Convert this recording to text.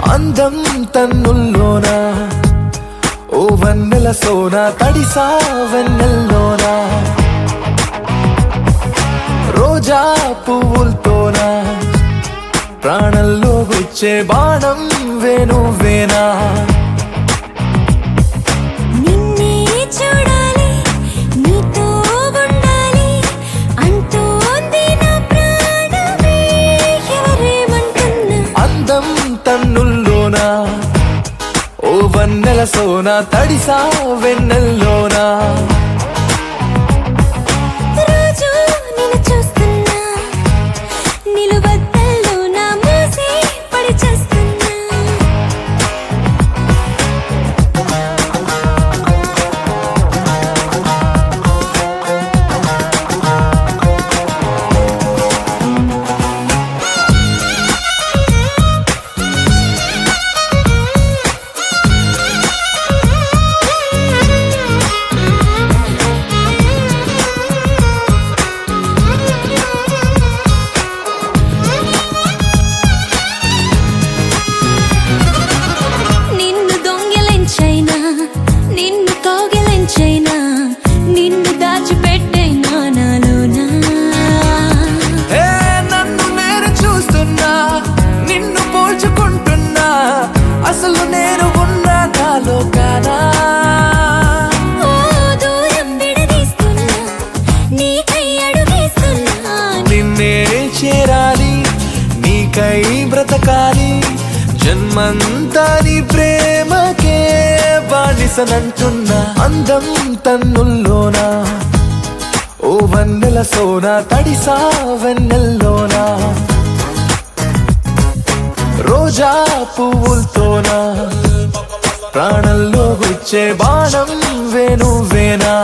అందం తన్నుల్లోనా ఓ వన్నెల సోనా తడిసా వెన్నెల్లోనా రోజా పువ్వులతోనా ప్రాణంలో గుచ్చే బాణం వేణువేనా తన్నుల్లోనా ఓ వన్నెల సోనా తడిసా వెన్నెల్లోనా రోజు నిన్ను చూస్తున్నా నిలువద్దల్లోనా మూసి పడి చేస్తున్నా నిన్ను కౌగిలించైనా నిన్ను దాచిపెట్టైనా నాలోనా నన్ను నేను చూస్తున్నా నిన్ను పోల్చుకుంటున్నా అసలు నేను ఉన్నా నాలో కానా దూరం విడదీస్తున్నా నీకై అడుగేస్తున్నా నిన్నే చేరాలి నీకై బ్రతకాలి జన్మంతా నీ ప్రేమకే బానిసనంటున్నా అందం తన్నుల్లోనా ఓ వన్నెల సోనా తడిసా వెన్నెల్లోనా రోజా పువ్వులతోనా ప్రాణంలో గుచ్చే బాణం వేణువేనా